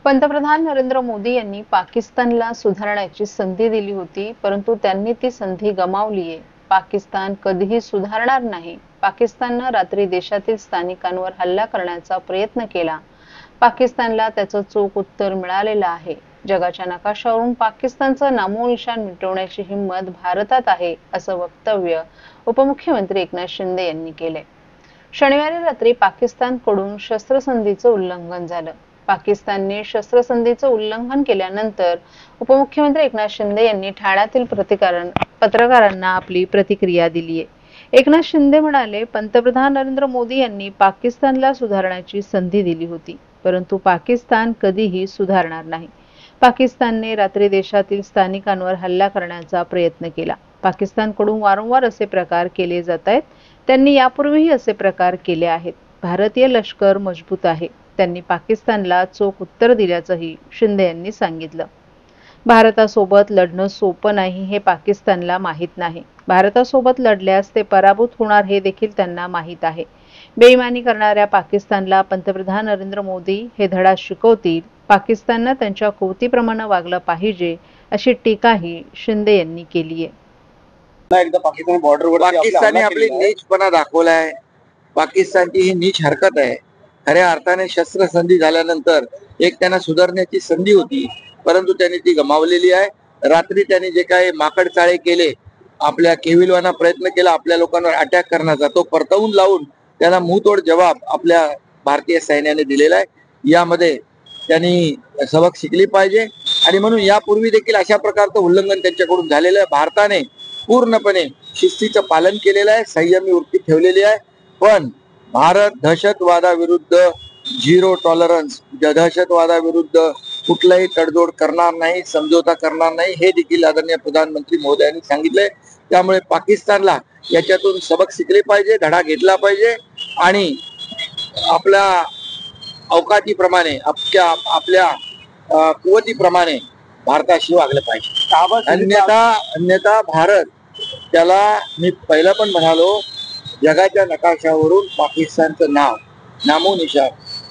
पंतप्रधान नरेंद्र मोदी यांनी पाकिस्तानला सुधारण्याची संधी दिली होती, परंतु त्यांनी ती संधी गमावलीये. पाकिस्तान कधीही सुधारणार नाही. पाकिस्ताननं रात्री देशातील स्थानिकांवर हल्ला करण्याचा प्रयत्न केला. पाकिस्तानला त्याचं चोख उत्तर मिळालेलं आहे. जगाच्या नकाशावरून पाकिस्तानचं नामोनिशाण मिटवण्याची हिंमत भारतात आहे, असं वक्तव्य उपमुख्यमंत्री एकनाथ शिंदे यांनी केले. शनिवारी रात्री पाकिस्तानकडून शस्त्रसंधीचं उल्लंघन झालं. पाकिस्तानने शस्त्रसंधीचं उल्लंघन केल्यानंतर उपमुख्यमंत्री एकनाथ शिंदे यांनी ठाण्यातील पत्रकारांना आपली प्रतिक्रिया दिली आहे. एकनाथ शिंदे म्हणाले, पंतप्रधान नरेंद्र मोदी यांनी पाकिस्तानला सुधारण्याची संधी दिली होती, परंतु पाकिस्तान कधीही सुधारणार नाही. पाकिस्तानने रात्री देशातील स्थानिकांवर हल्ला करण्याचा प्रयत्न केला. पाकिस्तानकडून वारंवार असे प्रकार केले जात आहेत. त्यांनी यापूर्वीही असे प्रकार केले आहेत. भारतीय लष्कर मजबूत आहे. त्यांनी पाकिस्तानला चोख उत्तर दिल्याचंही शिंदे यांनी सांगितलं. भारतासोबत लढणं सोपं नाही हे पाकिस्तानला माहीत नाही. भारतासोबत लढल्यास ते पराभूत होणार हे देखील त्यांना माहीत आहे. बेईमानी करणाऱ्या पाकिस्तानला पंतप्रधान नरेंद्र मोदी हे धडा शिकवतील. पाकिस्ताननं त्यांच्या कृतीप्रमाणे वागलं पाहिजे, अशी टीकाही शिंदे यांनी केली आहे. एकदा पाकिस्तानने आपली नीचपणा दाखवलाय. पाकिस्तानची ही नीच हरकत आहे. खऱ्या अर्थाने शस्त्रसंधी झाल्यानंतर एक त्यांना सुधारण्याची संधी होती, परंतु त्यांनी ती गमावलेली आहे. रात्री त्यांनी जे काही माकड चाळे केले, आपल्या केविलवाना प्रयत्न केला आपल्या लोकांवर अटॅक करण्याचा, तो परतवून लावून त्यांना मुंहतोड जवाब आपल्या भारतीय सैन्याने दिलेला आहे. यामध्ये त्यांनी सबक शिकली पाहिजे आणि म्हणून यापूर्वी देखील अशा प्रकारचं उल्लंघन त्यांच्याकडून झालेलं आहे. भारताने पूर्णपणे शिस्तीचं पालन केलेलं आहे, संयमी वृत्ती ठेवलेली आहे. पण भारत दहशतवादाविरुद्ध झिरो टॉलरन्स, दहशतवादाविरुद्ध कुठलाही तडजोड करणार नाही, समझोता करणार नाही, हे देखील आदरणीय प्रधानमंत्री महोदयांनी सांगितलंय. त्यामुळे पाकिस्तानला याच्यातून सबक शिकले पाहिजे, धडा घेतला पाहिजे आणि आपल्या अवकातीप्रमाणे आपल्या कुवतीप्रमाणे भारताशी वागलं पाहिजे. अन्यथा भारत त्याला, मी पहिला पण म्हणालो, जगाच्या नकाशावरून पाकिस्तानचं नामोनिशाण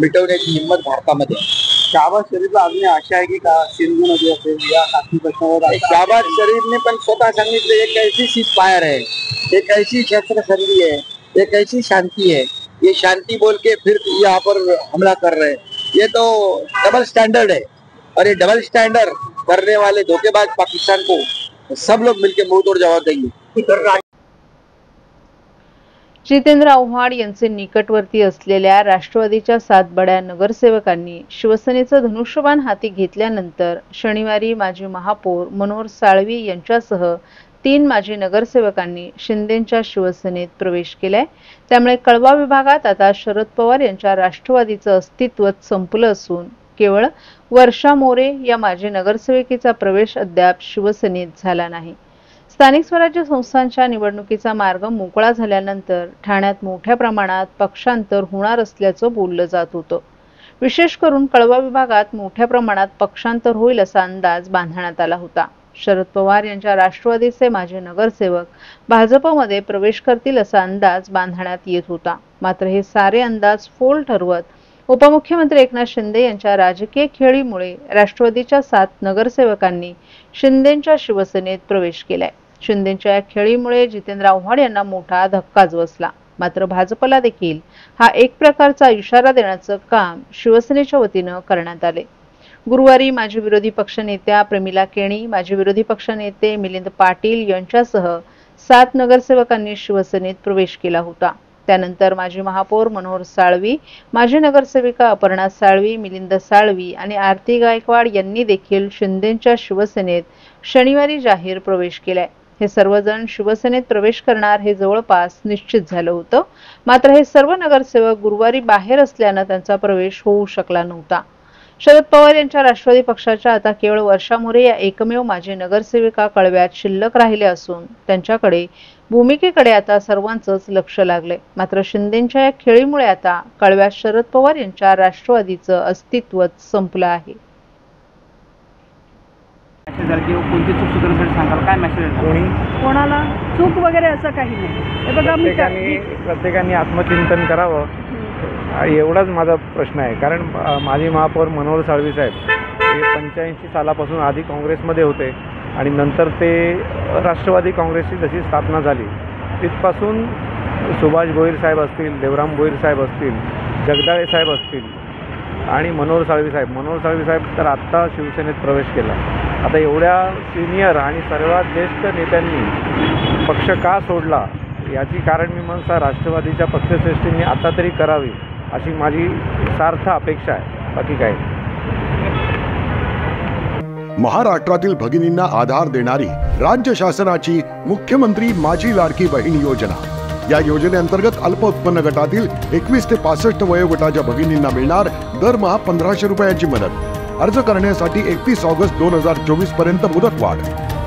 मिटवण्याची हिंमत भारतामध्ये. शहबाज शरीफला अजून आशा आहे की का सिंधू नदी असेल या काश्मीर प्रश्नावर शहबाज शरीफने पण स्वतः सांगितलं, एक ऐसी सीज फायर है, एक ऐसी शस्त्रसंधि है, एक ऐसी शांति है, ये शांति बोल के फिर यहाँ पर हमला कर रहे हैं. ये तो डबल स्टैंडर्ड है और ये डबल स्टैंडर्ड करने वाले धोखेबाज पाकिस्तान को सब लोग मिलकर मुंहतोड़ जवाब देंगे. जितेंद्र आव्हाड यांचे निकटवर्ती असलेल्या राष्ट्रवादीच्या 7 बड्या नगरसेवकांनी शिवसेनेचं धनुष्यबाण हाती घेतल्यानंतर शनिवारी माजी महापौर मनोहर साळवी यांच्यासह 3 माजी नगरसेवकांनी शिंदेंच्या शिवसेनेत प्रवेश केलाय. त्यामुळे कळवा विभागात आता शरद पवार यांच्या राष्ट्रवादीचं अस्तित्वच संपलं असून केवळ वर्षा मोरे या माजी नगरसेविकेचा प्रवेश अद्याप शिवसेनेत झाला नाही. स्थानिक स्वराज्य संस्थांच्या निवडणुकीचा मार्ग मोकळा झाल्यानंतर ठाण्यात मोठ्या प्रमाणात पक्षांतर होणार असल्याचं बोललं जात होतं. विशेष करून कळवा विभागात मोठ्या प्रमाणात पक्षांतर होईल असा अंदाज बांधण्यात आला होता. शरद पवार यांच्या राष्ट्रवादीचे माजी नगरसेवक भाजपमध्ये प्रवेश करतील असा अंदाज बांधण्यात येत होता. मात्र हे सारे अंदाज फोल ठरवत उपमुख्यमंत्री एकनाथ शिंदे यांच्या राजकीय खेळीमुळे राष्ट्रवादीच्या 7 नगरसेवकांनी शिंदेंच्या शिवसेनेत प्रवेश केलाय. शिंदेंच्या या खेळीमुळे जितेंद्र आव्हाड यांना मोठा धक्काच बसला. मात्र भाजपला देखील हा एक प्रकारचा इशारा देण्याचं काम शिवसेनेच्या वतीनं करण्यात आले. गुरुवारी माजी विरोधी पक्षनेत्या प्रमिला केणी, माजी विरोधी पक्षनेते मिलिंद पाटील यांच्यासह 7 नगरसेवकांनी शिवसेनेत प्रवेश केला होता. त्यानंतर माजी महापौर मनोहर साळवी, माजी नगरसेविका अपर्णा साळवी, मिलिंद साळवी आणि आरती गायकवाड यांनी देखील शिंदेंच्या शिवसेनेत शनिवारी जाहीर प्रवेश केलाय. हे सर्वजण शिवसेनेत प्रवेश करणार हे जवळपास निश्चित झालं होतं. मात्र हे सर्व नगरसेवक गुरुवारी बाहेर असल्यानं त्यांचा प्रवेश होऊ शकला नव्हता. शरद पवार यांच्या राष्ट्रवादी पक्षाच्या आता केवळ वर्षा मोरे या एकमेव माजी नगरसेविका कळव्यात शिल्लक राहिल्या असून त्यांच्याकडे भूमिकेकडे आता सर्वांचंच लक्ष लागलंय. मात्र शिंदेंच्या या खेळीमुळे आता कळव्यात शरद पवार यांच्या राष्ट्रवादीचं अस्तित्वच संपलं आहे. कोणाला चूक वगैरे असं काही नाही. हे बघा, प्रत्येकाने आत्मचिंतन करावं एवढाच माझा प्रश्न आहे. कारण माजी महापौर मनोहर साळवी साहेब हे 85 सालापासून आधी काँग्रेसमध्ये होते आणि नंतर ते राष्ट्रवादी काँग्रेसची जशी स्थापना झाली तिथपासून सुभाष भोईर साहेब असतील, देवराम भोईर साहेब असतील, जगदाळे साहेब असतील आणि मनोहर साळवी साहेब तर आत्ता शिवसेनेत प्रवेश केला. आता एवढ्या सिनियर आणि सर्वात ज्येष्ठ नेत्यांनी पक्ष का सोडला याची कारण मीमांसा राष्ट्रवादीच्या पक्षश्रेष्ठींनी आता तरी करावी अशी माझी सार्थ अपेक्षा आहे. बाकी काय. महाराष्ट्रातील भगिनींना आधार देणारी राज्य शासनाची मुख्यमंत्री माझी लाडकी बहीण योजना. या योजनेअंतर्गत अल्प उत्पन्न गटातील 21 ते 65 वयोगटाच्या भगिनींना मिळणार दरमहा 1500 रुपयांची मदत. अर्ज करण्यासाठी 31 ऑगस्ट 2024 पर्यंत मुदतवाढ.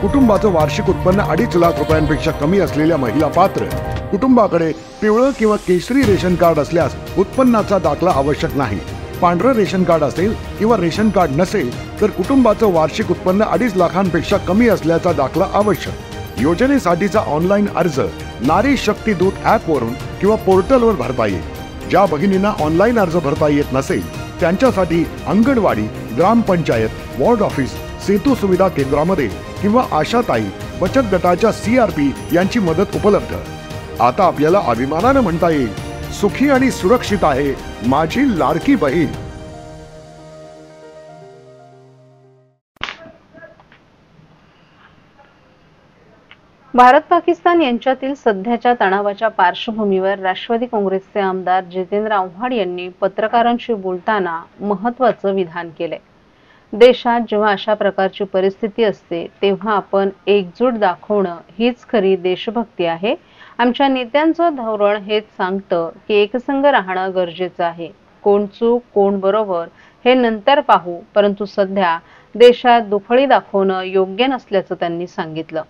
कुटुंबाचं वार्षिक उत्पन्न 2.5 लाख रुपयांपेक्षा कमी असलेल्या महिला पात्र. कुटुंबाकडे पिवळं किंवा केशरी रेशन कार्ड असल्यास उत्पन्नाचा दाखला आवश्यक नाही. पांढरं रेशन कार्ड असेल किंवा रेशन कार्ड नसेल तर कुटुंबाचं वार्षिक उत्पन्न 2.5 लाखांपेक्षा कमी असल्याचा दाखला आवश्यक. योजनेसाठीचा ऑनलाईन अर्ज नारी शक्ती दूत ॲपवरून किंवा पोर्टलवर भरता येईल. ज्या भगिनींना ऑनलाईन अर्ज भरता येत नसेल त्यांच्यासाठी अंगणवाडी, ग्रामपंचायत, वॉर्ड ऑफिस, सेतू सुविधा केंद्रामध्ये किंवा आशाताई बचत गटाच्या CRP यांची मदत उपलब्ध. आता आपल्याला अभिमानानं म्हणता येईल, सुखी आणि सुरक्षित आहे माझी लाडकी बहीण. भारत पाकिस्तान यांच्यातील सध्याच्या तणावाच्या पार्श्वभूमीवर राष्ट्रवादी काँग्रेसचे आमदार जितेंद्र आव्हाड यांनी पत्रकारांशी बोलताना महत्त्वाचं विधान केलंय. देशात जेव्हा अशा प्रकारची परिस्थिती असते तेव्हा आपण एकजूट दाखवणं हीच खरी देशभक्ती आहे. आमच्या नेत्यांचं धोरण हेच सांगतं की एकसंघ राहणं गरजेचं आहे. कोण चूक कोण बरोबर हे नंतर पाहू, परंतु सध्या देशात दुफळी दाखवणं योग्य नसल्याचं त्यांनी सांगितलं.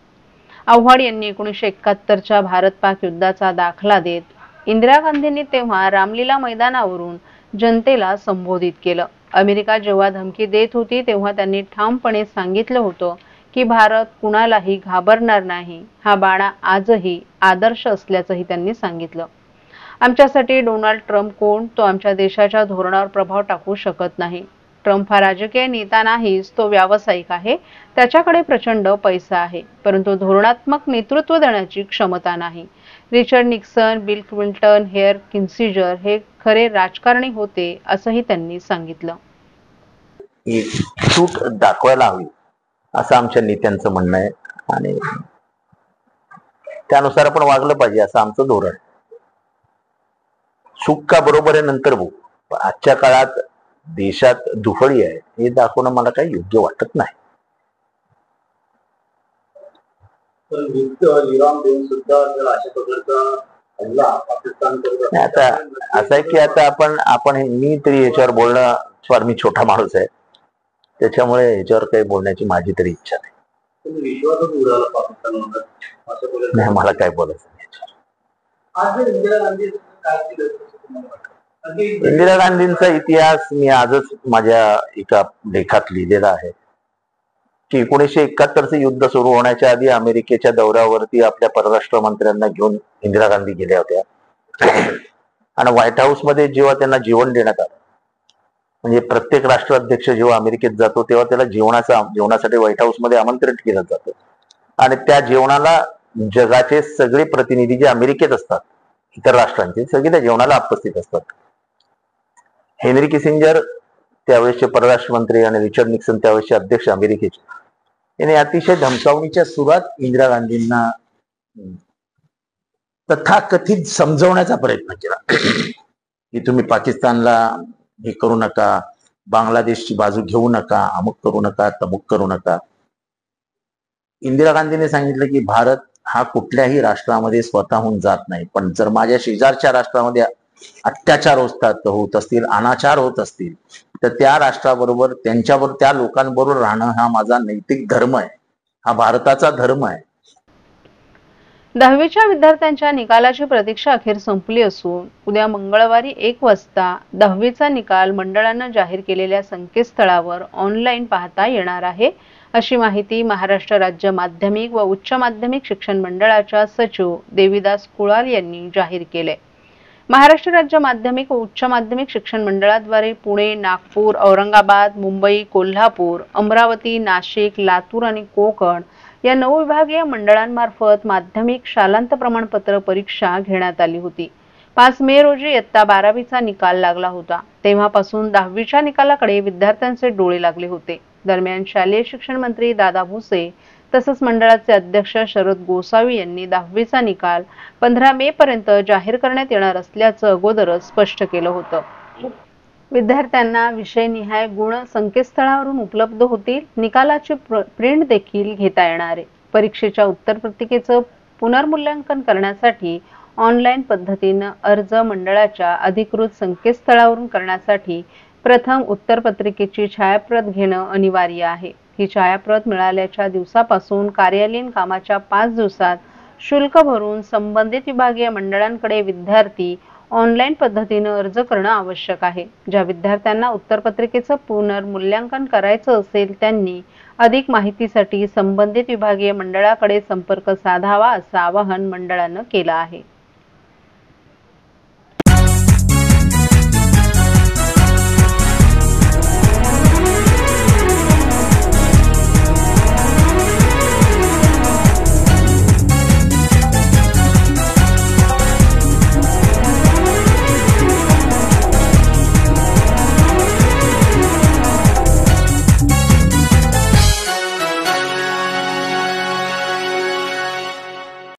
आव्हाड यांनी 1971च्या भारत-पाक युद्धाचा दाखला देत इंदिरा गांधींनी तेव्हा रामलीला मैदानावरून जनतेला संबोधित केलं. अमेरिका जेव्हा धमकी देत होती तेव्हा त्यांनी ठामपणे सांगितलं होतं की भारत कुणालाही घाबरणार नाही. हा बाणा आजही आदर्श असल्याचंही त्यांनी सांगितलं. आमच्यासाठी डोनाल्ड ट्रम्प कोण, तो आमच्या देशाच्या धोरणावर प्रभाव टाकू शकत नाही. ट्रम्प हा राजकीय नेता नाहीच, तो व्यावसायिक आहे. त्याच्याकडे प्रचंड पैसा आहे, परंतु धोरणात्मक नेतृत्व देण्याची क्षमता नाही. Richard Nixon, bill Clinton, Henry Kissinger हे खरे राजकारणी होते असंही त्यांनी सांगितलं. सूट दाखवायला हवी असं आमच्या नेत्यांचं म्हणणं आहे आणि त्यानुसार आपण वागलं पाहिजे असं आमचं धोरण आहे. चूक का बरोबर आहे नंतर बघू. आजच्या काळात देशात दुफळी आहे हे दाखवणं मला काही योग्य वाटत नाही. आता असं आहे की आता आपण मी तरी याच्यावर बोलणं, स्वार मी छोटा माणूस आहे त्याच्यामुळे याच्यावर काही बोलण्याची माझी तरी इच्छा नाही. मला काय बोलायचं इंदिरा गांधींचा इतिहास मी आजच माझ्या एका लेखात लिहिलेला आहे की 1971चं युद्ध सुरू होण्याच्या आधी अमेरिकेच्या दौऱ्यावरती आपल्या परराष्ट्र मंत्र्यांना घेऊन इंदिरा गांधी गेल्या होत्या आणि व्हाईट हाऊस मध्ये जेव्हा त्यांना जेवण देण्यात आलं, म्हणजे प्रत्येक राष्ट्राध्यक्ष जेव्हा अमेरिकेत जातो तेव्हा त्याला जेवणासाठी व्हाईट हाऊस मध्ये आमंत्रित केलं जातं आणि त्या जेवणाला जगाचे सगळे प्रतिनिधी जे अमेरिकेत असतात इतर राष्ट्रांचे सगळे त्या जेवणाला उपस्थित असतात. हेनरी किसिंजर त्यावेळेसचे परराष्ट्र मंत्री आणि रिचर्ड निक्सन त्यावेळेसचे अध्यक्ष अमेरिकेचे यांनी अतिशय धमकावणीच्या सुरात इंदिरा गांधींना तथाकथित समजवण्याचा प्रयत्न केला की तुम्ही पाकिस्तानला हे करू नका, बांगलादेशची बाजू घेऊ नका, अमुक करू नका, तमुक करू नका. इंदिरा गांधीने सांगितलं की भारत हा कुठल्याही राष्ट्रामध्ये स्वतःहून जात नाही, पण जर माझ्या शेजारच्या राष्ट्रामध्ये अत्याचार होत असतील, अनाचार होत असतील तर त्या राष्ट्राबरोबर त्यांच्याबरोबर त्या लोकांबरोबर राहणं हा माझा नैतिक धर्म आहे, हा भारताचा धर्म आहे. 10वीच्या विद्यार्थ्यांच्या निकालाची प्रतीक्षा अखेर संपली असून उद्या मंगळवारी 1 वाजता 10वीचा निकाल मंडळानं जाहीर केलेल्या संकेतस्थळावर ऑनलाईन पाहता येणार आहे, अशी माहिती महाराष्ट्र राज्य माध्यमिक व उच्च माध्यमिक शिक्षण मंडळाच्या सचिव देविदास कुळाल यांनी जाहीर केले. महाराष्ट्र राज्य माध्यमिक व उच्च माध्यमिक शिक्षण मंडळाद्वारे पुणे, नागपूर, औरंगाबाद, मुंबई, कोल्हापूर, अमरावती, नाशिक, लातूर आणि कोकण या 9 विभागीय मंडळांमार्फत माध्यमिक शालांत प्रमाणपत्र परीक्षा घेण्यात आली होती. 5 मे रोजी इयत्ता 12वीचा निकाल लागला होता. तेव्हापासून 10वीच्या निकालाकडे विद्यार्थ्यांचे डोळे लागले होते. दरम्यान शालेय शिक्षण मंत्री दादा भुसे तसंच मंडळाचे अध्यक्ष शरद गोसावी यांनी 10वीचा निकाल 15 मे पर्यंत जाहीर करण्यात येणार असल्याचं अगोदरच स्पष्ट केलं होतं. विद्यार्थ्यांना विषयनिहाय गुण संकेतस्थळावरून उपलब्ध होतील. निकालाची प्रिंट देखील घेता येणार आहे. परीक्षेच्या उत्तरपत्रिकेचं पुनर्मूल्यांकन करण्यासाठी ऑनलाईन पद्धतीनं अर्ज मंडळाच्या अधिकृत संकेतस्थळावरून करण्यासाठी प्रथम उत्तरपत्रिकेची छायाप्रत घेणं अनिवार्य आहे. ही छायाप्रत मिळाल्याच्या दिवसापासून कार्यालयीन कामाच्या 5 दिवसात शुल्क भरून संबंधित विभागीय मंडळांकडे विद्यार्थी ऑनलाईन पद्धतीनं अर्ज करणं आवश्यक आहे. ज्या विद्यार्थ्यांना उत्तरपत्रिकेचं पुनर्मूल्यांकन करायचं असेल त्यांनी अधिक माहितीसाठी संबंधित विभागीय मंडळाकडे संपर्क साधावा असं आवाहन मंडळानं केलं आहे.